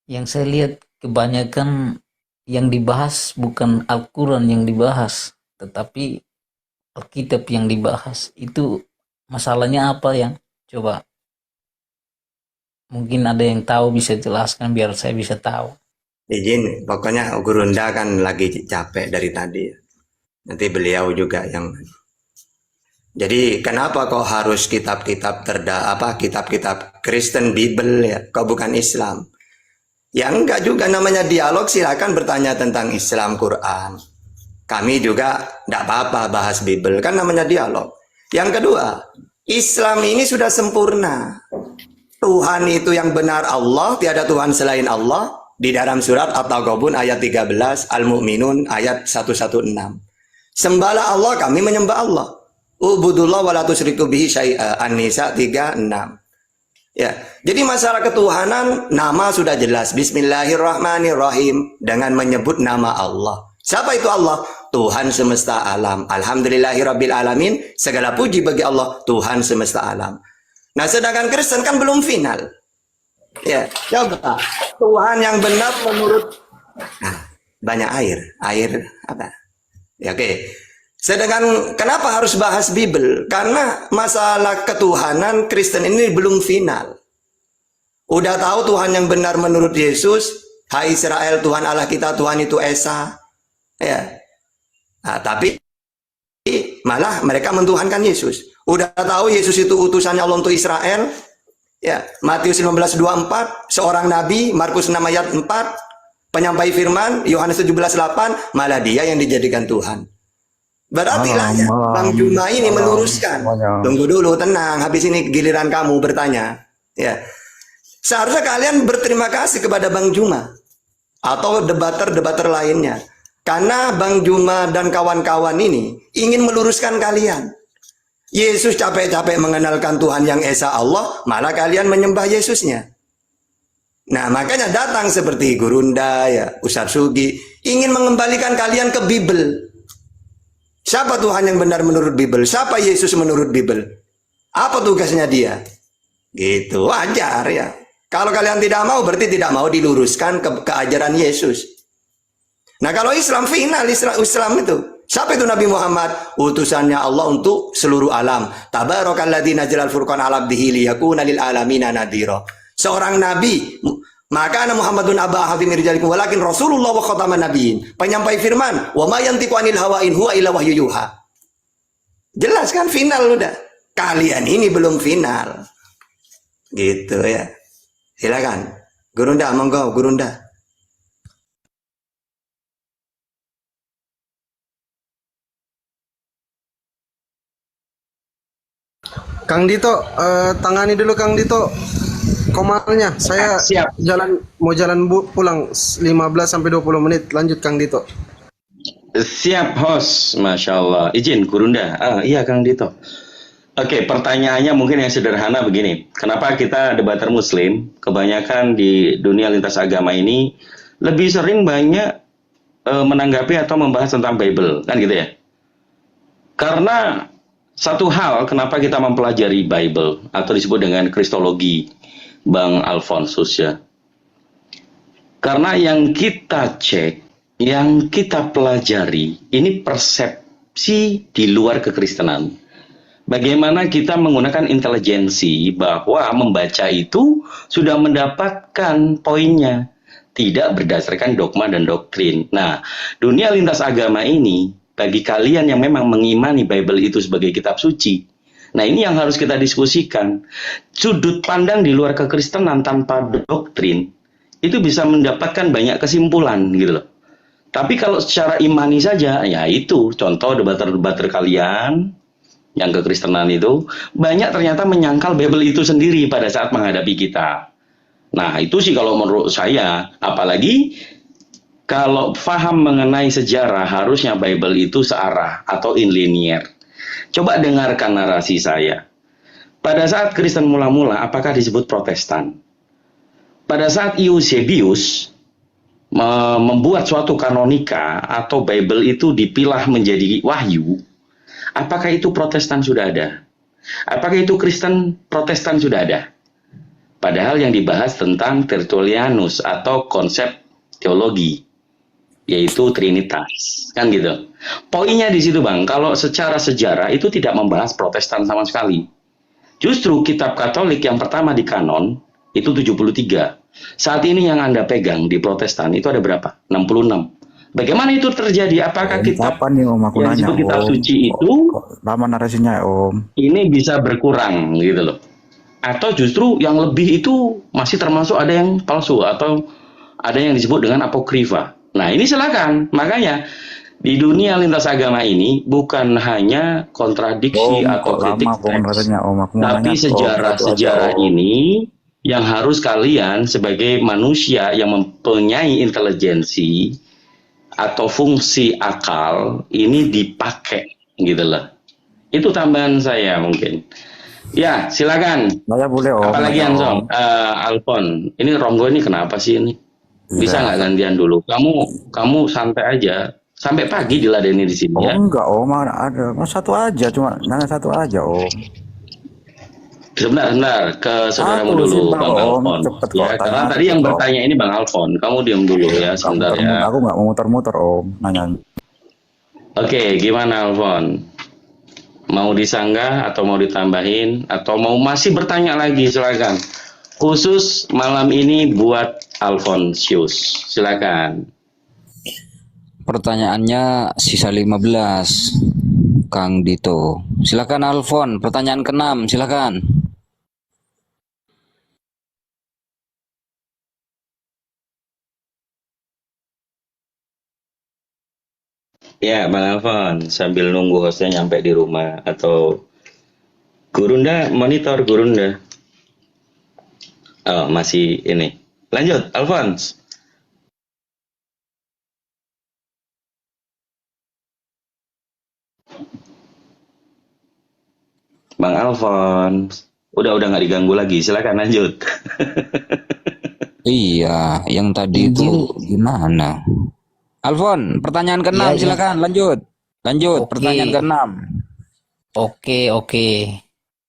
yang saya lihat kebanyakan yang dibahas bukan Al-Quran yang dibahas, tetapi Alkitab yang dibahas. Itu masalahnya apa yang coba mungkin ada yang tahu bisa jelaskan biar saya bisa tahu. Izin, pokoknya Gurunda kan lagi capek dari tadi. Nanti beliau juga yang. Jadi kenapa kok harus kitab-kitab kitab-kitab Kristen Bible ya, kok bukan Islam? Ya enggak juga, namanya dialog, silakan bertanya tentang Islam, Quran. Kami juga enggak apa-apa bahas Bible, kan namanya dialog. Yang kedua, Islam ini sudah sempurna. Tuhan itu yang benar Allah, tiada Tuhan selain Allah. Di dalam surat At-Taghabun ayat 13, Al-Mu'minun ayat 116. Sembahlah Allah, kami menyembah Allah. Ubudullah wa la tusyriku bihi syai'a. An-Nisa 36. Ya, jadi masalah ketuhanan, nama sudah jelas. Bismillahirrahmanirrahim, dengan menyebut nama Allah. Siapa itu Allah? Tuhan semesta alam. Alhamdulillahirabbil alamin. Segala puji bagi Allah, Tuhan semesta alam. Nah, sedangkan Kristen kan belum final. Ya, coba Tuhan yang benar menurut banyak air apa? Ya, oke. Sedangkan kenapa harus bahas Bible? Karena masalah ketuhanan Kristen ini belum final. Udah tahu Tuhan yang benar menurut Yesus, hai Israel, Tuhan Allah kita, Tuhan itu Esa. Ya. Nah, tapi malah mereka mentuhankan Yesus. Udah tahu Yesus itu utusannya Allah untuk Israel. Ya, Matius 15:24, seorang nabi, Markus 6 ayat 4, penyampai firman, Yohanes 17:8, malah dia yang dijadikan Tuhan. Berarti lah ya, Bang Juma ini meluruskan. Tunggu dulu, tenang, habis ini giliran kamu bertanya. Ya. Seharusnya kalian berterima kasih kepada Bang Juma atau debater-debater lainnya. Karena Bang Juma dan kawan-kawan ini ingin meluruskan kalian. Yesus capek-capek mengenalkan Tuhan yang Esa Allah, malah kalian menyembah Yesusnya. Nah, makanya datang seperti Gurunda, ya, Ustaz Sugi, ingin mengembalikan kalian ke Bible. Siapa Tuhan yang benar menurut Bible? Siapa Yesus menurut Bible? Apa tugasnya dia? Gitu, wajar ya. Kalau kalian tidak mau, berarti tidak mau diluruskan ke ajaran Yesus. Nah, kalau Islam final, Islam itu siapa itu Nabi Muhammad? Utusannya Allah untuk seluruh alam. Tabarakalladzi nazzalal furqana 'ala abdihi liyakuna lil alamina nadhira. Seorang nabi, maka Muhammadun aba ahadin rijalikum walakin Rasulullah wa khataman nabiyyin. Penyampai firman, wa ma yantiqu anil hawa in huwa illa wahyu yuha. Jelas kan final udah. Kalian ini belum final. Gitu ya. Silakan. Gurunda, monggo Gurunda. Kang Dito, tangani dulu Kang Dito komalnya. Saya mau jalan pulang 15 sampai 20 menit. Lanjut Kang Dito. Siap host, Masya Allah. Izin Gurunda. Iya Kang Dito. Oke, pertanyaannya mungkin yang sederhana begini. Kenapa kita debater Muslim kebanyakan di dunia lintas agama ini lebih sering banyak menanggapi atau membahas tentang Bible, kan gitu ya? Karena satu hal kenapa kita mempelajari Bible atau disebut dengan Kristologi, Bang Alfonsus ya. Karena yang kita cek, yang kita pelajari, ini persepsi di luar kekristenan. Bagaimana kita menggunakan intelijensi bahwa membaca itu sudah mendapatkan poinnya, tidak berdasarkan dogma dan doktrin. Nah, dunia lintas agama ini, bagi kalian yang memang mengimani Bible itu sebagai kitab suci, nah ini yang harus kita diskusikan. Sudut pandang di luar kekristenan tanpa doktrin itu bisa mendapatkan banyak kesimpulan gitu loh. Tapi kalau secara imani saja, ya itu contoh debater-debater kalian yang kekristenan itu banyak ternyata menyangkal Bible itu sendiri pada saat menghadapi kita. Nah itu sih kalau menurut saya, apalagi kalau paham mengenai sejarah, harusnya Bible itu searah atau inlinier. Coba dengarkan narasi saya. Pada saat Kristen mula-mula, apakah disebut Protestan? Pada saat Eusebius membuat suatu kanonika atau Bible itu dipilah menjadi wahyu, apakah itu Protestan sudah ada? Apakah itu Kristen Protestan sudah ada? Padahal yang dibahas tentang Tertullianus atau konsep teologi, yaitu Trinitas, kan gitu. Poinnya di situ Bang, kalau secara sejarah itu tidak membahas Protestan sama sekali. Justru kitab Katolik yang pertama di kanon itu 73. Saat ini yang Anda pegang di Protestan itu ada berapa? 66. Bagaimana itu terjadi? Apakah kitab Kapan nih Om? Aku yang nanya disebut kitab Om. suci itu Lama narasinya Om. ini bisa berkurang gitu loh? Atau justru yang lebih itu masih termasuk ada yang palsu atau ada yang disebut dengan apokrifa? Nah ini silakan. Makanya Di dunia lintas agama ini bukan hanya kontradiksi atau kok kritik lama Om teks, rasanya Om. Aku mau tapi nanya Om, satu aja sejarah-sejarah Om. ini yang harus kalian sebagai manusia yang mempunyai intelijensi atau fungsi akal ini dipakai gitu loh. Itu tambahan saya mungkin. Ya, silakan. Saya boleh Om. Apalagi nanya, Ansong, Om. Alfon. Ini Ronggo ini kenapa sih ini? Bisa Iya. nggak gantian dulu? Kamu santai aja. Sampai pagi diladeni di sini Oh ya. enggak Om, ada satu aja, cuma nanya satu aja Om. Sebentar, ke saudaramu Satu dulu, simpel Bang Om, Alfon. cepet kok Ya, karena tanya tadi yang cepet, Om. bertanya ini Bang Alfon. Kamu diam dulu ya, sebentar ya. Aku nggak mau muter-muter Om, nanya. Oke, gimana Alfon? Mau disanggah atau mau ditambahin atau mau masih bertanya lagi, silakan. Khusus malam ini buat Alfonsius, silakan. Pertanyaannya sisa 15, Kang Dito. Silakan Alfon, pertanyaan ke-6, silakan. Ya, Bang Alfon, sambil nunggu hostnya nyampe di rumah atau Gurunda, monitor Gurunda. Oh, masih ini. Lanjut, Alfons. Bang Alfons, udah nggak diganggu lagi, silakan lanjut. Iya, yang tadi itu gimana? Alfon, pertanyaan ke-6, Iya, iya. silakan lanjut. Lanjut, Oke. pertanyaan ke-6. Oke.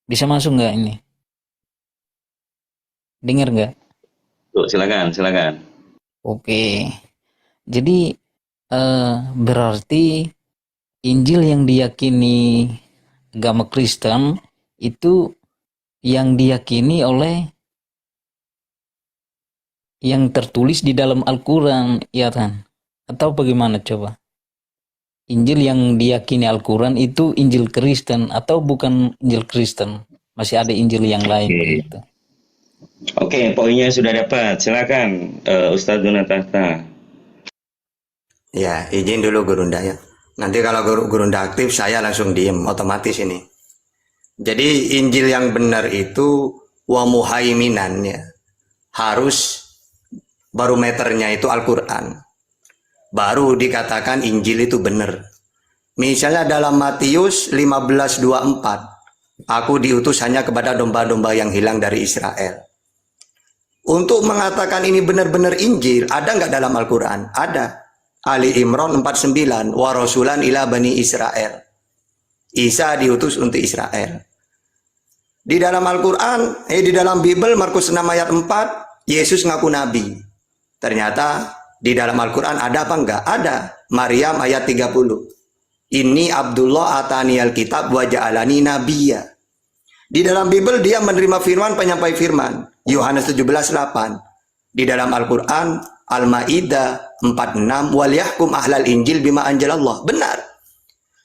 Bisa masuk nggak ini? Dengar nggak? Tuh, silakan. Oke. Jadi berarti Injil yang diyakini agama Kristen itu yang diyakini oleh yang tertulis di dalam Al-Quran, ya kan? Atau bagaimana coba? Injil yang diyakini Al-Quran itu Injil Kristen atau bukan Injil Kristen? Masih ada Injil yang lain begitu. Oke, poinnya sudah dapat. Silakan, Ustadz Dunatata. Ya, izin dulu Gurunda ya. Nanti kalau Gurunda aktif, saya langsung diem, otomatis ini. Jadi Injil yang benar itu wa muhaiminan ya. Harus barometernya itu Al-Quran. Baru dikatakan Injil itu benar. Misalnya dalam Matius 15:24, aku diutus hanya kepada domba-domba yang hilang dari Israel. Untuk mengatakan ini benar-benar Injil, ada nggak dalam Al-Quran? Ada. Ali Imran 49, wa rasulan ila bani Israel. Isa diutus untuk Israel. Di dalam Al-Quran, di dalam Bible, Markus 6 ayat 4, Yesus ngaku nabi. Ternyata di dalam Al-Quran ada apa enggak? Ada. Maryam ayat 30. Ini Abdullah ataniyal kitab wa ja'alani nabiyya. Di dalam Bible dia menerima firman, penyampai firman. Yohanes 17:8. Di dalam Al-Quran, Al-Ma'idah 46, wal yahkum ahlal injil bima anjalallah. Benar.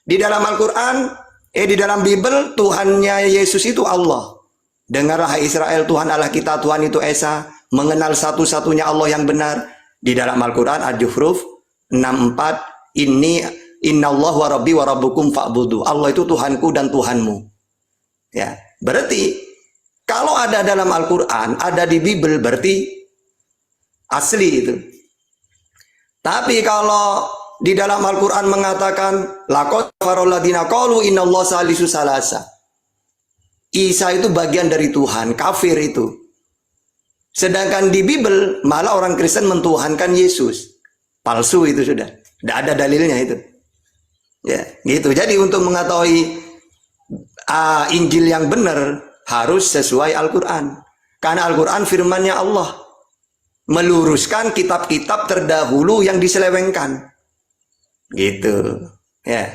Di dalam Al-Quran, di dalam Bible, Tuhannya Yesus itu Allah. Dengarlah hai Israel, Tuhan Allah kita, Tuhan itu Esa. Mengenal satu-satunya Allah yang benar. Di dalam Al-Quran, Ad-Jufruf 64, Innallah wa rabbi wa rabbukum fa'budu. Allah itu Tuhanku dan Tuhanmu. Ya, berarti kalau ada dalam Al-Quran, ada di Bible, berarti asli itu. Tapi kalau di dalam Al-Quran mengatakan laqad kafarul ladzina qalu innallaha salisu salasa. Isa itu bagian dari Tuhan, kafir itu. Sedangkan di Bible malah orang Kristen mentuhankan Yesus. Palsu itu sudah. Tidak ada dalilnya itu. Ya, gitu. Jadi untuk mengetahui Injil yang benar harus sesuai Al-Quran. Karena Al-Quran firmannya Allah. Meluruskan kitab-kitab terdahulu yang diselewengkan. Gitu. Ya.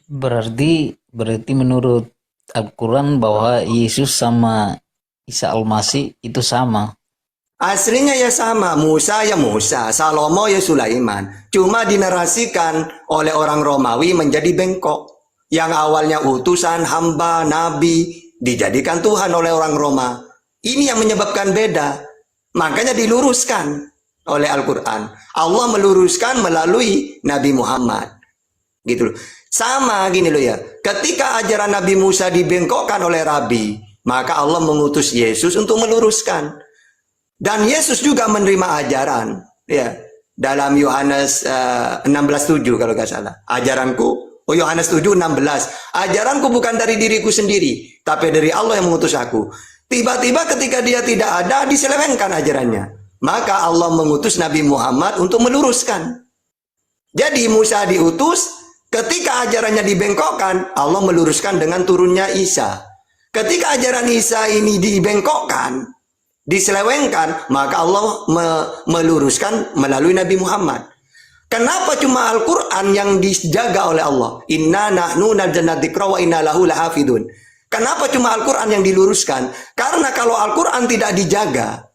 Berarti menurut Al-Quran bahwa Yesus sama Isa Al-Masih itu sama. Aslinya ya sama, Musa ya Musa, Salomo ya Sulaiman. Cuma dinarasikan oleh orang Romawi menjadi bengkok. Yang awalnya utusan, hamba, nabi, dijadikan Tuhan oleh orang Roma. Ini yang menyebabkan beda. Makanya diluruskan. oleh Al-Quran. Allah meluruskan melalui Nabi Muhammad. Gitu loh. Sama gini loh ya. Ketika ajaran Nabi Musa dibengkokkan oleh Rabi, maka Allah mengutus Yesus untuk meluruskan. Dan Yesus juga menerima ajaran. Ya. Dalam Yohanes 16:7 kalau nggak salah. Yohanes 7:16. Ajaranku bukan dari diriku sendiri, tapi dari Allah yang mengutus aku. Tiba-tiba ketika dia tidak ada, diselewengkan ajarannya. Maka Allah mengutus Nabi Muhammad untuk meluruskan. Jadi Musa diutus, ketika ajarannya dibengkokkan, Allah meluruskan dengan turunnya Isa. Ketika ajaran Isa ini dibengkokkan, diselewengkan, maka Allah meluruskan melalui Nabi Muhammad. Kenapa cuma Al-Quran yang dijaga oleh Allah? Inna nahnu nazzalna dzikra wa inna lahu lahafidun. Kenapa cuma Al-Quran yang diluruskan? Karena kalau Al-Quran tidak dijaga,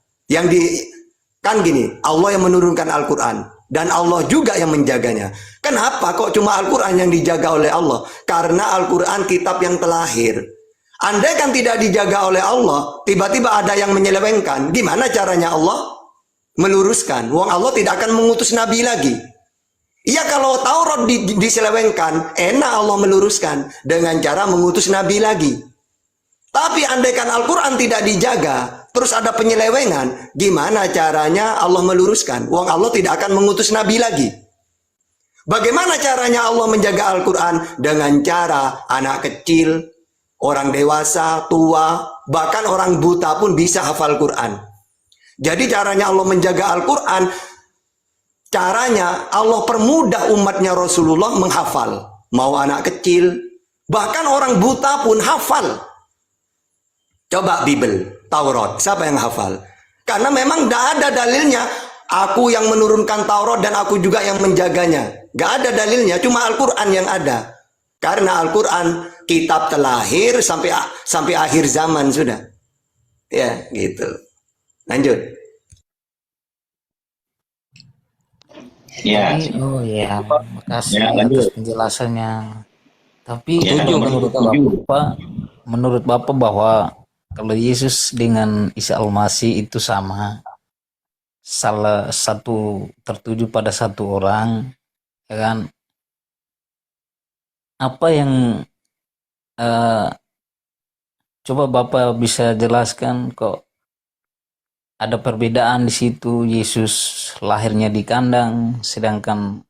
kan gini, Allah yang menurunkan Al-Quran dan Allah juga yang menjaganya. Kenapa kok cuma Al-Quran yang dijaga oleh Allah? Karena Al-Quran kitab yang terlahir. Andai kan tidak dijaga oleh Allah, tiba-tiba ada yang menyelewengkan. Gimana caranya Allah meluruskan? Wong Allah tidak akan mengutus Nabi lagi. Iya, kalau Taurat diselewengkan, enak Allah meluruskan dengan cara mengutus Nabi lagi. Tapi andaikan Al-Quran tidak dijaga, terus ada penyelewengan, gimana caranya Allah meluruskan? Wong Allah tidak akan mengutus Nabi lagi. Bagaimana caranya Allah menjaga Al-Quran? Dengan cara anak kecil, orang dewasa, tua, bahkan orang buta pun bisa hafal Quran. Jadi caranya Allah menjaga Al-Quran, caranya Allah permudah umatnya Rasulullah menghafal. Mau anak kecil, bahkan orang buta pun hafal. Coba Bible, Taurat, siapa yang hafal? Karena memang tidak ada dalilnya, aku yang menurunkan Taurat dan aku juga yang menjaganya. Gak ada dalilnya, cuma Al-Quran yang ada. Karena Al-Quran kitab terlahir sampai akhir zaman sudah. Ya, gitu. Lanjut. Ya. Oh ya, makasih Ya, lanjut. atas penjelasannya. Tapi Ya, menurut Bapak bahwa kalau Yesus dengan Isa Al-Masih itu sama, salah satu tertuju pada satu orang, ya kan? Apa yang coba Bapak bisa jelaskan kok ada perbedaan di situ? Yesus lahirnya di kandang, sedangkan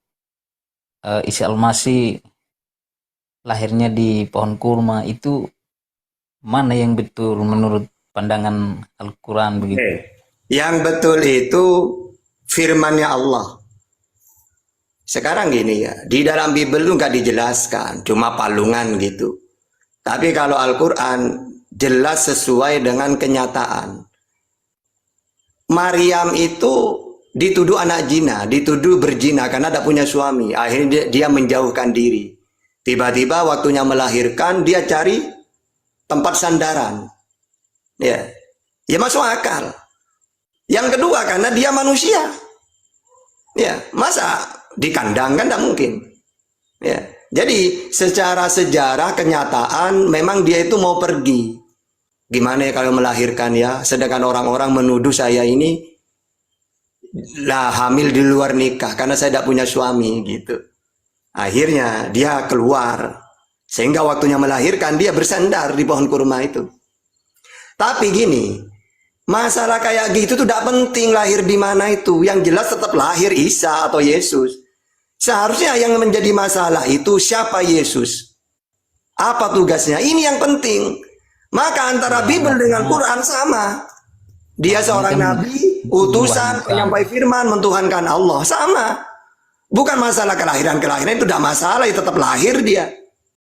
Isa Al-Masih lahirnya di pohon kurma. Itu mana yang betul menurut pandangan Al-Quran begitu? Yang betul itu firman-Nya Allah. Sekarang gini ya, di dalam Bible itu nggak dijelaskan, cuma palungan gitu. Tapi kalau Al-Quran jelas sesuai dengan kenyataan. Maryam itu dituduh anak zina, dituduh berzina karena tidak punya suami. Akhirnya dia menjauhkan diri. Tiba-tiba waktunya melahirkan, dia cari tempat sandaran. Ya, ya masuk akal. Yang kedua karena dia manusia. Ya, masa di kandang kan tidak mungkin. Ya, jadi secara sejarah kenyataan memang dia itu mau pergi. Gimana ya kalau melahirkan ya? Sedangkan orang-orang menuduh saya ini lah hamil di luar nikah karena saya tidak punya suami gitu. Akhirnya dia keluar. Sehingga waktunya melahirkan dia bersandar di pohon kurma itu. Tapi gini, masalah kayak gitu tuh tidak penting lahir di mana itu. Yang jelas tetap lahir Isa atau Yesus. Seharusnya yang menjadi masalah itu siapa Yesus. Apa tugasnya? Ini yang penting. Maka antara Bible dengan Quran sama. Dia seorang nabi, utusan, penyampai firman, mentuhankan Allah. Sama. Bukan masalah kelahiran-kelahiran itu tidak masalah, tetap lahir dia.